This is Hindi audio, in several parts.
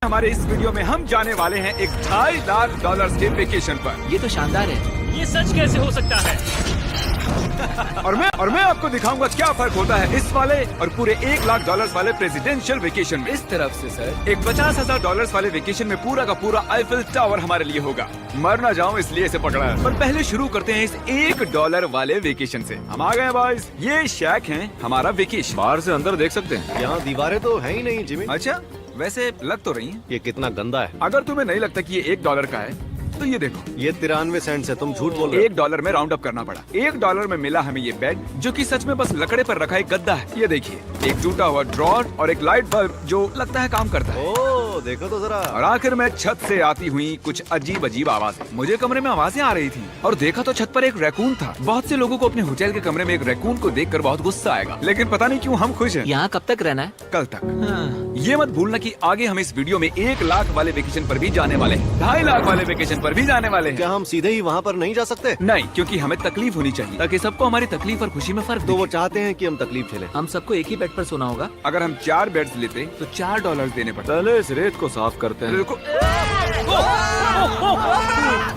हमारे इस वीडियो में हम जाने वाले हैं एक $2.5 लाख के वेकेशन पर। ये तो शानदार है। ये सच कैसे हो सकता है? और मैं आपको दिखाऊंगा क्या फर्क होता है इस वाले और पूरे $1 लाख वाले प्रेसिडेंशियल वेकेशन में। इस तरफ से सर। एक $50,000 वाले वेकेशन में पूरा का पूरा आईफिल टावर हमारे लिए होगा। मर ना जाऊं इसलिए इसे पकड़ा है। पर पहले शुरू करते हैं इस $1 वाले वेकेशन से। हम आ गए बॉयज। ये शैक है हमारा वेकेशन। बाहर से अंदर देख सकते हैं। यहाँ दीवारें तो है ही नहीं जिमी। अच्छा, वैसे लग तो रही है। ये कितना गंदा है। अगर तुम्हें नहीं लगता कि ये $1 का है तो ये देखो, ये 93 सेंट है, तुम झूठ बोल रहे हो। $1 में राउंड अप करना पड़ा। $1 में मिला हमें ये बेड, जो कि सच में बस लकड़े पर रखा एक गद्दा है। ये देखिए, एक टूटा हुआ ड्रॉर और एक लाइट बल्ब जो लगता है काम करता है। ओह, देखो तो जरा। और आखिर में छत से आती हुई कुछ अजीब अजीब आवाजें। मुझे कमरे में आवाजें आ रही थी और देखा तो छत पर एक रैकून था। बहुत से लोगों को अपने होटल के कमरे में एक रैकून को देखकर बहुत गुस्सा आएगा, लेकिन पता नहीं क्यों हम खुश हैं। यहाँ कब तक रहना है? कल तक। ये मत भूलना कि आगे हम इस वीडियो में 1 लाख वाले वेकेशन पर भी जाने वाले हैं, 2.5 लाख वाले वेकेशन पर भी जाने वाले हैं। क्या हम सीधे ही वहाँ पर नहीं जा सकते? नहीं, क्योंकि हमें तकलीफ होनी चाहिए ताकि सबको हमारी तकलीफ और खुशी में फर्क तो वो दिखे। चाहते हैं कि हम तकलीफ झेलें। हम सबको एक ही बेड पर सोना होगा। अगर हम 4 बेड्स लेते तो $4 देने पड़ते। पहले इस रेत को साफ करते हैं। रुको।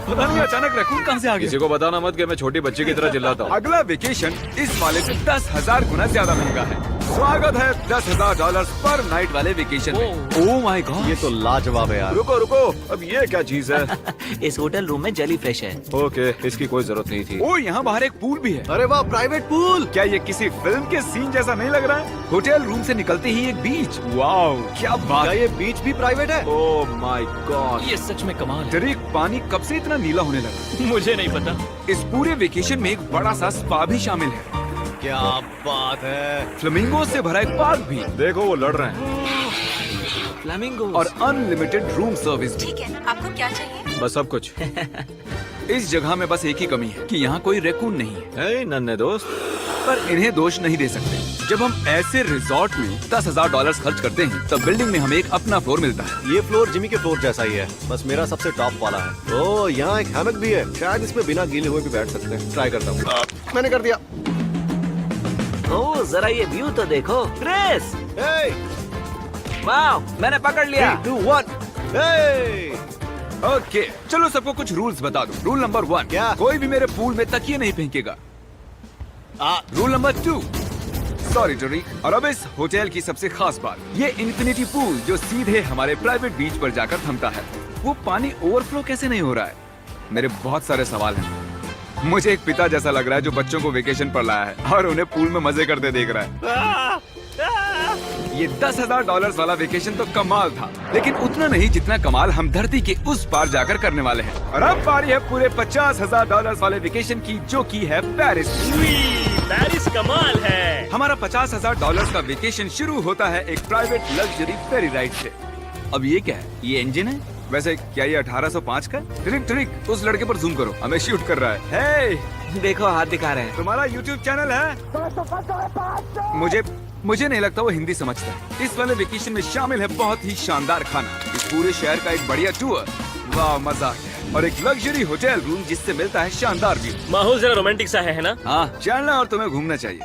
पता नहीं अचानक रैकून कहाँ से आ गया। किसी को बताना मत कि मैं छोटी बच्ची की तरह चिल्लाता हूँ। अगला वेकेशन इस वाले से 10,000 गुना ज्यादा महंगा है। स्वागत है $10,000 पर नाइट वाले वेकेशन में। ओह माय गॉड, ये तो लाजवाब है यार। रुको रुको, अब ये क्या चीज है? इस होटल रूम में जेली फ्रेश है। ओके, इसकी कोई जरूरत नहीं थी। ओह, यहाँ बाहर एक पूल भी है। अरे वाह, प्राइवेट पूल। क्या ये किसी फिल्म के सीन जैसा नहीं लग रहा है? होटल रूम से निकलते ही एक बीच। वाओ, क्या बात क्या है। ये बीच भी प्राइवेट है? ओह माय गॉड। ये सच में कमाल है। डरिक, पानी कब से इतना नीला होने लगा? मुझे नहीं पता। इस पूरे वेकेशन में एक बड़ा सा स्पा भी शामिल है। क्या बात है। फ्लेमिंगो से भरा एक पार्क भी। देखो वो लड़ रहे हैं। फ्लेमिंगो और अनलिमिटेड रूम सर्विस भी। ठीक है, आपको क्या चाहिए? बस सब कुछ। इस जगह में बस एक ही कमी है कि यहाँ कोई रैकून नहीं है। हे नन्हे दोस्त। पर इन्हें दोष नहीं दे सकते। जब हम ऐसे रिजॉर्ट में $10,000 खर्च करते हैं तब बिल्डिंग में हमें एक अपना फ्लोर मिलता है। ये फ्लोर जिमी के फ्लोर जैसा ही है, बस मेरा सबसे टॉप वाला है। ओह, यहाँ एक हैमक भी है, शायद इसमें बिना गीले हुए भी बैठ सकते हैं। ट्राई करता हूँ। मैंने कर दिया। ओह, जरा ये व्यू तो देखो। क्रिस, Hey, वाह, मैंने पकड़ लिया। 3, 2, 1. Hey! ओके, चलो सबको कुछ रूल्स बता दो। रूल नंबर 1, क्या? कोई भी मेरे पूल में तकिए नहीं फेंकेगा। Rule number 2, sorry Tori. और अब इस होटल की सबसे खास बात, ये इन्फिनिटी पूल जो सीधे हमारे प्राइवेट बीच पर जाकर थमता है। वो पानी ओवरफ्लो कैसे नहीं हो रहा है? मेरे बहुत सारे सवाल हैं। मुझे एक पिता जैसा लग रहा है जो बच्चों को वेकेशन पर लाया है और उन्हें पूल में मजे करते देख रहा है। ये $10,000 वाला वेकेशन तो कमाल था, लेकिन उतना नहीं जितना कमाल हम धरती के उस पार जाकर करने वाले हैं। और अब बारी है पूरे $50,000 वाले वेकेशन की, जो की है पेरिस। पेरिस कमाल है। हमारा $50,000 का वेकेशन शुरू होता है एक प्राइवेट लग्जरी फेरी राइड से। अब ये क्या है? ये इंजन है? वैसे क्या ये 1805 का? ट्रिक, उस लड़के पर जूम करो, हमें शूट कर रहा है। हे, देखो हाथ दिखा रहे हैं। तुम्हारा YouTube चैनल है? मुझे नहीं लगता वो हिंदी समझता है। इस वाले वेकेशन में शामिल है बहुत ही शानदार खाना, इस पूरे शहर का एक बढ़िया टूर, वाह मजा आ गया, और एक लग्जरी होटल रूम जिससे मिलता है शानदार व्यू। माहौल जरा रोमांटिक सा है ना? हाँ, चलना और तुम्हें घूमना चाहिए।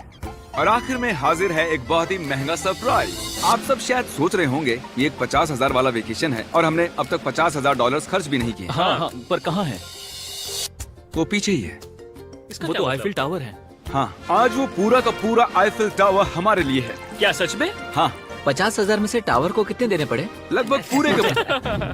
और आखिर में हाजिर है एक बहुत ही महंगा सरप्राइज। आप सब शायद सोच रहे होंगे ये एक 50,000 वाला वेकेशन है और हमने अब तक $50,000 खर्च भी नहीं किए। हाँ, पर कहाँ है? वो पीछे ही है। इसका वो तो आईफिल टावर है। हाँ, आज वो पूरा का पूरा आईफिल टावर हमारे लिए है। क्या सच में? हाँ, 50,000 में से टावर को कितने देने पड़े? लगभग पूरे के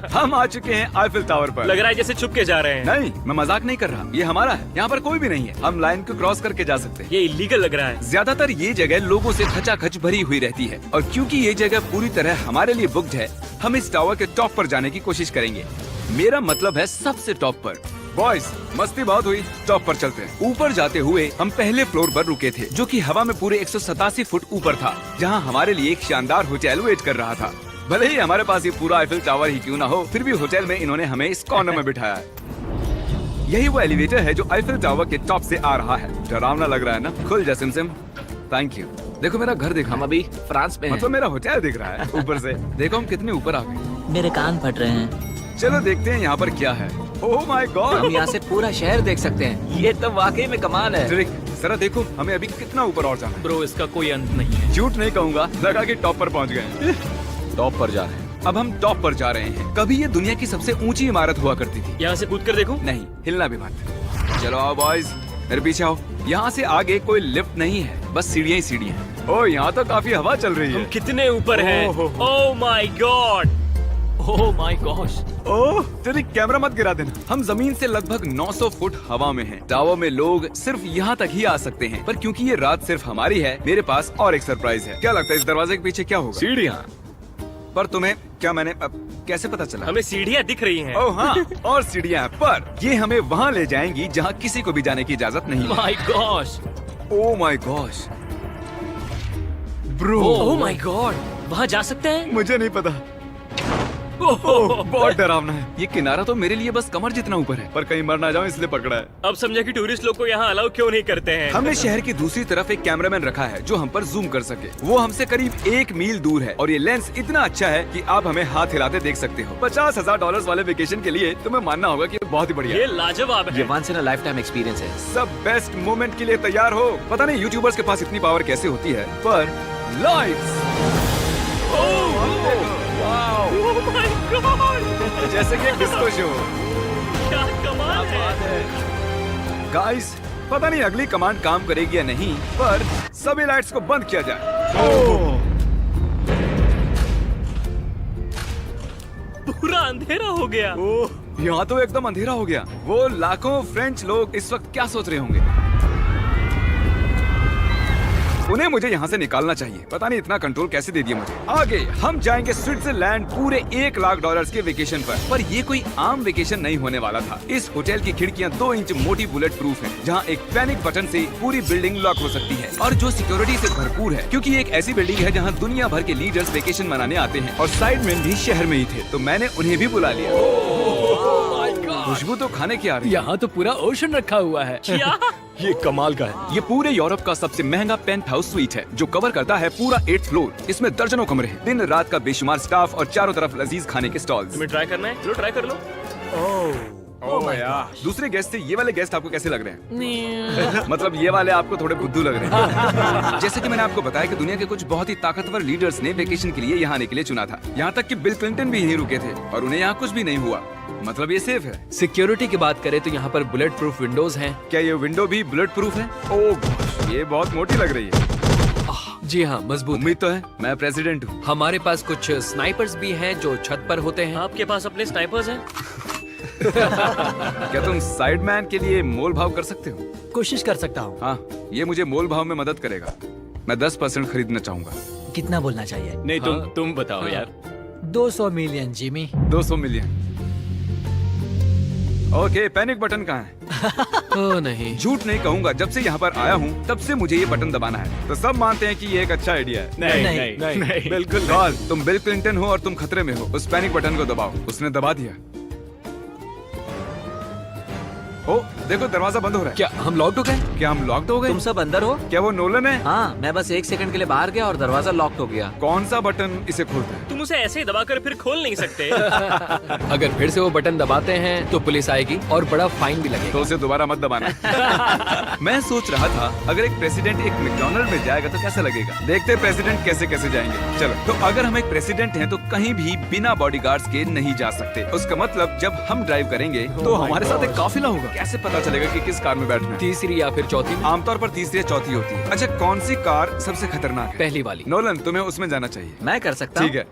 हम आ चुके हैं आईफिल टावर पर। लग रहा है जैसे छुप के जा रहे हैं। नहीं, मैं मजाक नहीं कर रहा, ये हमारा है। यहाँ पर कोई भी नहीं है, हम लाइन को क्रॉस करके जा सकते हैं। ये इलीगल लग रहा है। ज्यादातर ये जगह लोगों से खचाखच भरी हुई रहती है, और क्योंकि ये जगह पूरी तरह हमारे लिए बुक्ड है, हम इस टावर के टॉप पर जाने की कोशिश करेंगे। मेरा मतलब है सबसे टॉप पर। बॉयज, मस्ती बहुत हुई, टॉप पर चलते हैं। ऊपर जाते हुए हम पहले फ्लोर पर रुके थे, जो कि हवा में पूरे 187 फुट ऊपर था, जहां हमारे लिए एक शानदार होटल वेट कर रहा था। भले ही हमारे पास ये पूरा आईफिल टावर ही क्यों ना हो, फिर भी होटल में इन्होंने हमें इस कॉर्नर में बिठाया है। यही वो एलिवेटर है जो आईफिल टावर के टॉप से आ रहा है। डरावना लग रहा है ना? खुल जा सिमसिम। Thank you. देखो मेरा घर दिखा, हम अभी फ्रांस में हैं। मतलब मेरा होटल दिख रहा है ऊपर से। देखो हम कितने ऊपर आ गए। मेरे कान फट रहे हैं। चलो देखते हैं यहाँ पर क्या है। ओह माय गॉड, हम यहाँ से पूरा शहर देख सकते हैं। ये तो वाकई में कमाल है। ट्रिक, जरा देखो हमें अभी कितना ऊपर और जाना है। ब्रो, इसका कोई अंत नहीं है। झूठ नहीं कहूँगा, लगा कि टॉप पर पहुँच गए। टॉप पर जा रहे हैं। अब हम टॉप पर जा रहे हैं। कभी ये दुनिया की सबसे ऊंची इमारत हुआ करती थी। यहाँ से कूद कर देखूं? नहीं, हिलना भी मत। चलो आओ बॉयज, मेरे पीछे आओ। यहाँ से आगे कोई लिफ्ट नहीं है, बस सीढ़ियाँ ही सीढ़ियाँ हैं। ओह, यहाँ तो काफी हवा चल रही हम है। कितने ऊपर हैं? Oh my God! Oh my gosh. Oh, तेरी कैमरा मत गिरा देना। हम जमीन से लगभग 900 फुट हवा में हैं। टावर में लोग सिर्फ यहाँ तक ही आ सकते हैं, पर क्योंकि ये रात सिर्फ हमारी है, मेरे पास और एक सरप्राइज है। क्या लगता है इस दरवाजे के पीछे क्या होगा? सीढ़ियाँ। पर तुम्हें क्या मैंने अब कैसे पता चला? हमें सीढ़ियाँ दिख रही हैं। ओह हाँ, और सीढ़ियाँ, पर ये हमें वहाँ ले जाएंगी जहाँ किसी को भी जाने की इजाजत नहीं है। My gosh. Oh my gosh bro, oh my God! वहाँ जा सकते हैं? मुझे नहीं पता। ओह, बहुत डरावना है। ये किनारा तो मेरे लिए बस कमर जितना ऊपर है, पर कहीं मर ना जाऊं इसलिए पकड़ा है। अब समझा कि टूरिस्ट लोग को यहाँ अलाउ क्यों नहीं करते हैं। हमने शहर की दूसरी तरफ एक कैमरामैन रखा है जो हम पर जूम कर सके। वो हमसे करीब 1 मील दूर है और ये लेंस इतना अच्छा है कि आप हमें हाथ हिलाते देख सकते हो। $50,000 वाले वेकेशन के लिए तुम्हें मानना होगा कि बहुत ही बढ़िया ये है। लाजवाब ये है। Once in a lifetime experience है। सब बेस्ट मोमेंट के लिए तैयार हो। पता नहीं यूट्यूबर्स के पास इतनी पावर कैसे होती है, पर लाइट्स ओह माय गॉड! जैसे कि डिस्को शो। क्या कमाल है। गाइस, पता नहीं अगली कमांड काम करेगी या नहीं, पर सभी लाइट्स को बंद किया जाए। पूरा अंधेरा हो गया। ओह, यहाँ तो एकदम अंधेरा हो गया। वो लाखों फ्रेंच लोग इस वक्त क्या सोच रहे होंगे? उन्हें मुझे यहाँ से निकालना चाहिए। पता नहीं इतना कंट्रोल कैसे दे दिया मुझे। आगे हम जाएंगे स्विट्जरलैंड पूरे $1,00,000 के वेकेशन पर ये कोई आम वेकेशन नहीं होने वाला था। इस होटल की खिड़कियाँ 2 इंच मोटी बुलेट प्रूफ है, जहाँ एक पैनिक बटन से पूरी बिल्डिंग लॉक हो सकती है, और जो सिक्योरिटी से भरपूर है, क्योंकि ये एक ऐसी बिल्डिंग है जहाँ दुनिया भर के लीडर्स वेकेशन मनाने आते हैं। और साइड मैन भी शहर में ही थे, तो मैंने उन्हें भी बुला लिया। खुशबू तो खाने की आ रही है। यहाँ तो पूरा ओशन रखा हुआ है। क्या? ये कमाल का है। ये पूरे यूरोप का सबसे महंगा पेंट हाउस स्वीट है, जो कवर करता है पूरा 8th फ्लोर। इसमें दर्जनों कमरे हैं, दिन रात का बेशुमार स्टाफ और चारों तरफ लजीज खाने के स्टॉल्स। तुम्हें ट्राई करना है? चलो ट्राई कर लो। ओह यार, दूसरे गेस्ट से ये वाले गेस्ट आपको कैसे लग रहे हैं? मतलब ये वाले आपको थोड़े बुद्धू लग रहे हैं। जैसे कि मैंने आपको बताया कि दुनिया के कुछ बहुत ही ताकतवर लीडर्स ने वेकेशन के लिए यहाँ आने के लिए चुना था। यहाँ तक कि बिल क्लिंटन भी यहीं रुके थे और उन्हें यहाँ कुछ भी नहीं हुआ। मतलब ये सेफ है। सिक्योरिटी की बात करें तो यहाँ पर बुलेट प्रूफ विंडोज हैं। क्या ये विंडो भी बुलेट प्रूफ है? ओह gosh, ये बहुत मोटी लग रही है। जी हाँ, मजबूत। उम्मीद तो है, मैं प्रेसिडेंट हूँ। हमारे पास कुछ स्नाइपर्स भी हैं जो छत पर होते हैं। आपके पास अपने स्नाइपर्स हैं? क्या तुम साइड मैन के लिए मोल भाव कर सकते हो? कोशिश कर सकता हूँ। हाँ, ये मुझे मोल भाव में मदद करेगा। मैं 10% खरीदना चाहूंगा। कितना बोलना चाहिए? नहीं, तुम बताओ यार। 200 million Jimmy. 200 million. Okay, panic button कहाँ है? ओह नहीं। झूठ नहीं कहूंगा, जब से यहाँ पर आया हूँ तब से मुझे ये बटन दबाना है। तो सब मानते हैं कि ये एक अच्छा आइडिया है। नहीं। बिल्कुल नहीं। तुम बिल क्लिंटन हो और तुम खतरे में हो। उस पैनिक बटन को दबाओ। उसने दबा दिया। ओ, देखो दरवाजा बंद हो रहा है। क्या हम लॉक्ड हो गए? क्या हम लॉक्ड हो गए? तुम सब अंदर हो? क्या वो नोलन है? हाँ, मैं बस 1 सेकंड के लिए बाहर गया और दरवाजा लॉक हो गया। कौन सा बटन इसे खोलता है? तुम उसे ऐसे ही दबाकर फिर खोल नहीं सकते। अगर फिर से वो बटन दबाते हैं तो पुलिस आएगी और बड़ा फाइन भी लगेगा। तो उसे दोबारा मत दबाना। मैं सोच रहा था अगर एक प्रेसिडेंट एक मैकडॉनल्ड में जाएगा तो कैसा लगेगा। देखते हैं प्रेसिडेंट कैसे कैसे जाएंगे। चलो, तो अगर हम एक प्रेसिडेंट हैं तो कहीं भी बिना बॉडीगार्ड्स के नहीं जा सकते। उसका मतलब जब हम ड्राइव करेंगे तो हमारे साथ एक काफिला होगा। कैसे पता चलेगा कि किस कार में बैठना है? तीसरी या फिर चौथी में? आमतौर पर तीसरी या चौथी होती है। अच्छा, कौन सी कार सबसे खतरनाक है? पहली वाली। नोलन, तुम्हें उसमें जाना चाहिए। मैं कर सकता ठीक है।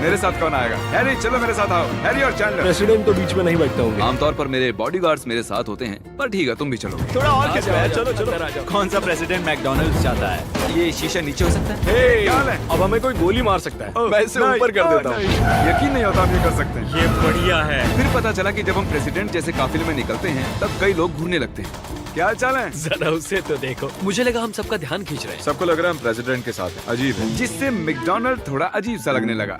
मेरे साथ कौन आएगा? हैरी, चलो मेरे साथ आओ। हैरी और चैंडलर। प्रेसिडेंट तो बीच में नहीं बैठते होंगे। आमतौर पर मेरे बॉडीगार्ड्स मेरे साथ होते हैं, पर ठीक है, तुम भी चलो। थोड़ा और खिंचवाया है, चलो चलो। कौन सा प्रेसिडेंट मैकडॉनल्ड्स चाहता है? ये शीशा नीचे हो सकता है? क्या हाल है? अब हमें कोई गोली मार सकता है। मैं इसे ऊपर कर देता हूँ। यकीन नहीं होता हम ये कर सकते हैं। ये बढ़िया है। फिर पता चला कि जब हम प्रेसिडेंट जैसे काफिले में निकलते हैं तब कई लोग घूरने लगते हैं। क्या हाल चाल है? जरा उसे तो देखो। मुझे लगा हम सबका ध्यान खींच रहे हैं। सबको लग रहा है हम प्रेसिडेंट के साथ हैं। अजीब है। जिससे मैकडॉनल्ड थोड़ा अजीब सा लगने लगा।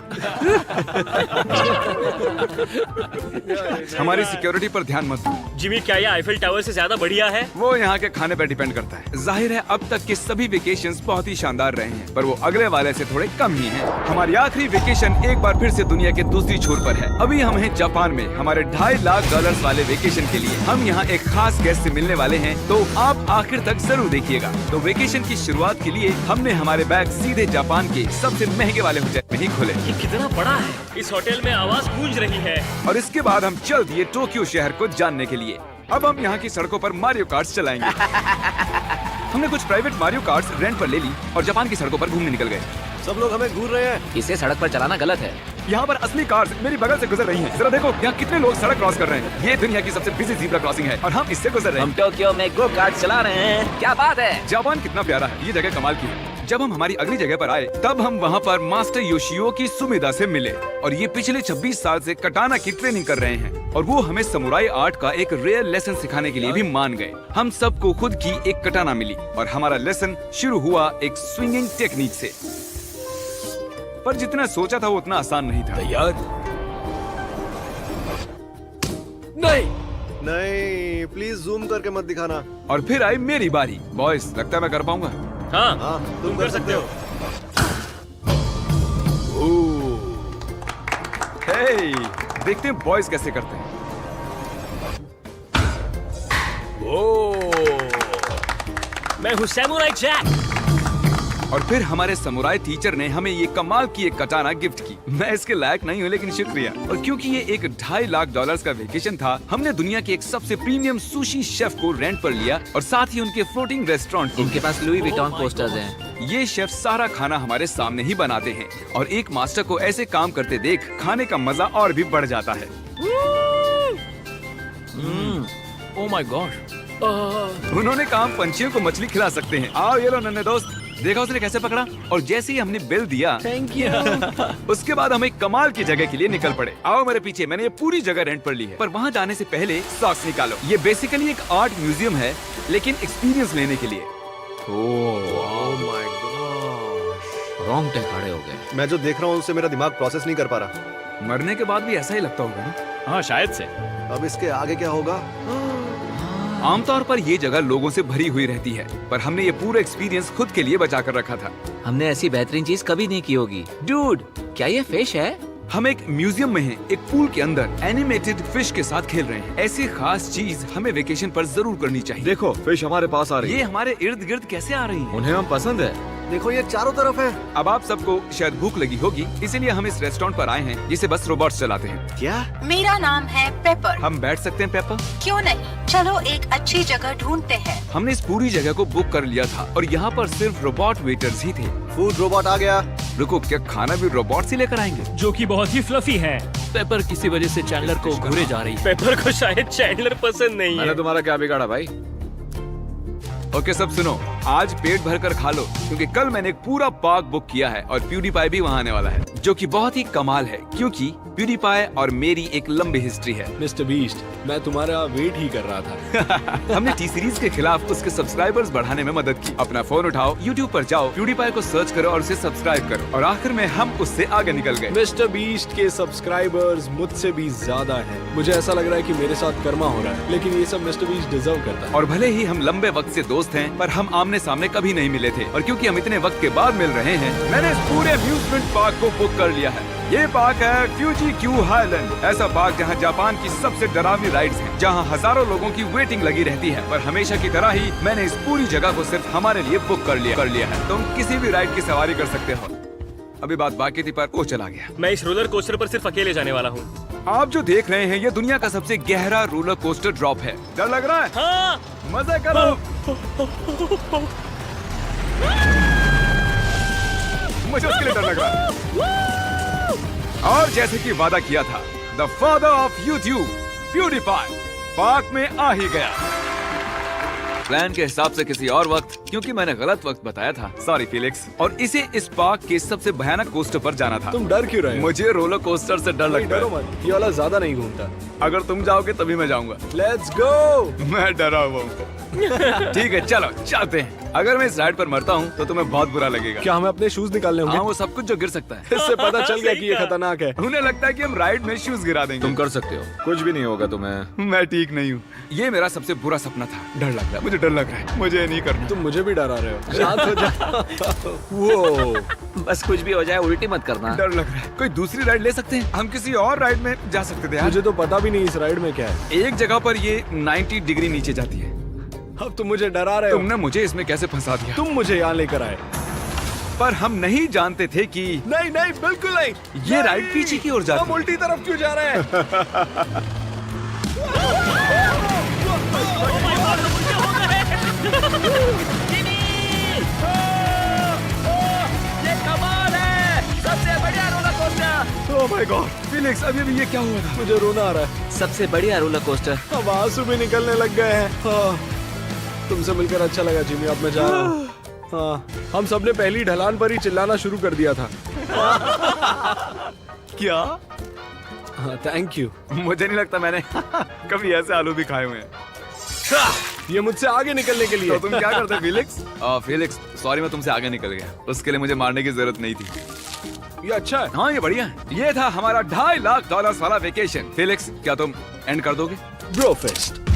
हमारी सिक्योरिटी पर ध्यान मत दो। जिमी, क्या ये आईफिल टावर से ज्यादा बढ़िया है? वो यहाँ के खाने पर डिपेंड करता है। जाहिर है अब तक के सभी वेकेशंस बहुत ही शानदार रहे हैं, पर वो अगले वाले से थोड़े कम ही हैं। हमारी आखिरी वेकेशन एक बार फिर से दुनिया के दूसरी छोर पर है। अभी हम हैं जापान में हमारे $2.5 लाख वाले वेकेशन के लिए। हम यहाँ एक खास गेस्ट से मिलने वाले हैं, तो आप आखिर तक जरूर देखिएगा। तो वेकेशन की शुरुआत के लिए हमने हमारे बैग सीधे जापान के सबसे महंगे वाले होटल में ही खोले ये कितना बड़ा है? इस होटल में आवाज गूंज रही है। और इसके बाद हम चल दिए टोक्यो शहर को जानने के लिए। अब हम यहाँ की सड़कों पर मारियो कार्ट्स चलाएंगे। हमने कुछ प्राइवेट मारियो कार्ट्स रेंट पर ले ली और जापान की सड़कों पर घूमने निकल गए। सब लोग हमें घूर रहे हैं। इसे सड़क पर चलाना गलत है। यहाँ पर असली कार्स मेरी बगल से गुजर रही हैं। जरा देखो यहाँ कितने लोग सड़क क्रॉस कर रहे हैं। ये दुनिया की सबसे बिजी ज़ीब्रा क्रॉसिंग है और हम इससे गुजर रहे हम हैं। टोक्यो में गो कार्ट चला रहे हैं। क्या बात है। जापान कितना प्यारा है, ये जगह कमाल की है। जब हम हमारी अगली जगह पर आए तब हम वहाँ पर मास्टर योशियो की सुमेदा से मिले और ये पिछले 26 साल से कटाना की ट्रेनिंग कर रहे हैं और वो हमें समुराई आर्ट का एक रेयर लेसन सिखाने के लिए भी मान गए। हम सबको खुद की एक कटाना मिली और हमारा लेसन शुरू हुआ एक स्विंगिंग टेक्निक से। पर जितना सोचा था वो उतना आसान नहीं था। तैयार? नहीं। नहीं, प्लीज जूम करके मत दिखाना। और फिर आई मेरी बारी। बॉयज, लगता है मैं कर पाऊंगा। हाँ, हाँ, तुम कर सकते हो। हे, देखते हैं बॉयज कैसे करते हैं। मैं हूँ सैमुराई जैक। और फिर हमारे समुराई टीचर ने हमें ये कमाल की एक कटाना गिफ्ट की। मैं इसके लायक नहीं हूँ, लेकिन शुक्रिया। और क्योंकि ये एक $2.5 लाख का वेकेशन था, हमने दुनिया के एक सबसे प्रीमियम सुशी शेफ को रेंट पर लिया और साथ ही उनके फ्लोटिंग रेस्टोरेंट। इनके पास लुई विटॉन पोस्टर्स हैं। ये शेफ सारा खाना हमारे सामने ही बनाते हैं और एक मास्टर को ऐसे काम करते देख खाने का मजा और भी बढ़ जाता है। ओह माय गॉड। उन्होंने काम पंछियों को मछली खिला सकते हैं। आओ ये लो नन्हे दोस्त, देखा उसने कैसे पकड़ा। और जैसे ही हमने बिल दिया, थैंक यू। उसके बाद हम एक कमाल की जगह के लिए निकल पड़े। आओ मेरे पीछे, मैंने ये पूरी जगह रेंट पर ली है। पर वहाँ जाने से पहले सॉक्स निकालो। ये बेसिकली एक आर्ट म्यूजियम है, लेकिन एक्सपीरियंस लेने के लिए। ओह माय गॉड, रोंगटे खड़े हो गए। मैं जो देख रहा हूँ उससे मेरा दिमाग प्रोसेस नहीं कर पा रहा। मरने के बाद भी ऐसा ही लगता होगा ना। हाँ शायद से। अब इसके आगे क्या होगा? आमतौर पर ये जगह लोगों से भरी हुई रहती है, पर हमने ये पूरा एक्सपीरियंस खुद के लिए बचा कर रखा था। हमने ऐसी बेहतरीन चीज कभी नहीं की होगी। डूड, क्या ये फिश है? हम एक म्यूजियम में हैं, एक पूल के अंदर एनिमेटेड फिश के साथ खेल रहे हैं। ऐसी खास चीज हमें वेकेशन पर जरूर करनी चाहिए। देखो, फिश हमारे पास आ रही ये है। हमारे इर्द गिर्द कैसे आ रही है? उन्हें हम पसंद है। देखो, ये चारों तरफ है। अब आप सबको शायद भूख लगी होगी, इसीलिए हम इस रेस्टोरेंट पर आए हैं जिसे बस रोबोट्स चलाते हैं। क्या? मेरा नाम है पेपर। हम बैठ सकते हैं पेपर? क्यों नहीं, चलो एक अच्छी जगह ढूंढते हैं। हमने इस पूरी जगह को बुक कर लिया था और यहाँ पर सिर्फ रोबोट वेटर्स ही थे। फूड रोबोट आ गया। रुको, क्या खाना भी रोबोट से लेकर आएंगे? जो कि बहुत ही फ्लफी है। पेपर किसी वजह से चैंडलर को घूरे जा रही है। पेपर को शायद चैंडलर पसंद नहीं है। मैंने तुम्हारा क्या बिगाड़ा भाई? ओके, सब सुनो, आज पेट भर कर खा लो, क्योंकि कल मैंने एक पूरा पार्क बुक किया है और प्यूडीपाई भी वहाँ आने वाला है, जो कि बहुत ही कमाल है, क्योंकि प्यूडीपाई और मेरी एक लंबी हिस्ट्री है। मिस्टर बीस्ट, मैं तुम्हारा वेट ही कर रहा था। हमने टी सीरीज के खिलाफ उसके सब्सक्राइबर्स बढ़ाने में मदद की। अपना फोन उठाओ, YouTube पर जाओ, प्यूडीपाई को सर्च करो और उसे सब्सक्राइब करो, और आखिर में हम उससे आगे निकल गए। मिस्टर बीस्ट के सब्सक्राइबर्स मुझसे भी ज्यादा हैं। मुझे ऐसा लग रहा है कि मेरे साथ कर्मा हो रहा है, लेकिन ये सब मिस्टर बीस्ट डिजर्व करता है। और भले ही हम लंबे वक्त से दोस्त हैं, पर हम आमने सामने कभी नहीं मिले थे, और क्योंकि हम इतने वक्त के बाद मिल रहे हैं, मैंने इस पूरे अम्यूजमेंट पार्क को बुक कर लिया है। ये पार्क है फ्यूजी क्यू हाईलैंड, ऐसा पार्क जहाँ जापान की सबसे डरावनी राइड्स हैं, जहाँ हजारों लोगों की वेटिंग लगी रहती है। पर हमेशा की तरह ही मैंने इस पूरी जगह को सिर्फ हमारे लिए बुक कर लिया है। तुम किसी भी राइड की सवारी कर सकते हो। अभी बात बाकी थी, पर वो चला गया। मैं इस रोलर कोस्टर पर सिर्फ अकेले जाने वाला हूँ। आप जो देख रहे हैं, ये दुनिया का सबसे गहरा रोलर कोस्टर ड्रॉप है। डर लग रहा है? हाँ। मजे करो। मुझे उसके लिए डर लग रहा है। और जैसे कि वादा किया था, the father of YouTube PewDiePie park में आ ही गया। प्लान के हिसाब से किसी और वक्त, क्योंकि मैंने गलत वक्त बताया था, सॉरी फिलिक्स। और इसे इस पार्क के सबसे भयानक कोस्टर पर जाना था। तुम डर क्यों रहे हो? मुझे रोलर कोस्टर से डर लगता डरो है। मत, ये वाला ज्यादा नहीं घूमता। अगर तुम जाओगे तभी मैं जाऊंगा। Let's go. मैं डरा हुआ हूँ। ठीक है चलो चलते हैं। अगर मैं इस राइड पर मरता हूँ तो तुम्हें बहुत बुरा लगेगा। क्या हमें अपने शूज निकालने हाँ, होंगे? वो सब कुछ जो गिर सकता है। इससे पता चल गया कि ये खतरनाक है। उन्हें लगता है कि हम राइड में शूज गिरा देंगे। तुम कर सकते हो, कुछ भी नहीं होगा तुम्हें। मैं ठीक नहीं हूँ। ये मेरा सबसे बुरा सपना था। डर लग रहा है, मुझे डर लग रहा है। मुझे नहीं करना। तुम मुझे भी डरा रहे हो। शांत हो जा। वो बस कुछ भी हो जाए उल्टी मत करना। डर लग रहा है। कोई दूसरी राइड ले सकते हैं? हम किसी और राइड में जा सकते थे यार। मुझे तो पता भी नहीं इस राइड में क्या है। एक जगह पर ये 90 डिग्री नीचे जाती है। अब तुम मुझे डरा रहे हो। तुमने मुझे इसमें कैसे फंसा दिया? तुम मुझे यहाँ लेकर आए। पर हम नहीं जानते थे कि नहीं नहीं बिल्कुल नहीं। ये राइड पीछे की ओर जाती हम है। उल्टी तरफ क्यों जा रहे हैं? ओह माय गॉड फिलिक्स, अभी ये क्या हुआ था? मुझे रोना आ रहा है। सबसे बढ़िया रोलर कोस्टर। अब आंसू भी निकलने लग गए हैं। हाँ, तुमसे मिलकर अच्छा लगा जिमी। अब मैं जा रहा हूँ। हाँ, हम सबने पहली ढलान पर ही चिल्लाना शुरू कर दिया था। क्या? हाँ, थैंक यू। मुझे नहीं लगता मैंने कभी ऐसे आलू भी खाए हुए हैं। ये मुझसे आगे निकलने के लिए। तो तुम क्या करते फिलिक्स? फिलिक्स सॉरी, मैं तुमसे आगे निकल गया। उसके लिए मुझे मारने की जरूरत नहीं थी। ये अच्छा है। हाँ ये बढ़िया है। ये था हमारा $2.5 लाख वाला वेकेशन। फिलिक्स क्या तुम एंड कर दोगे? Bro fest.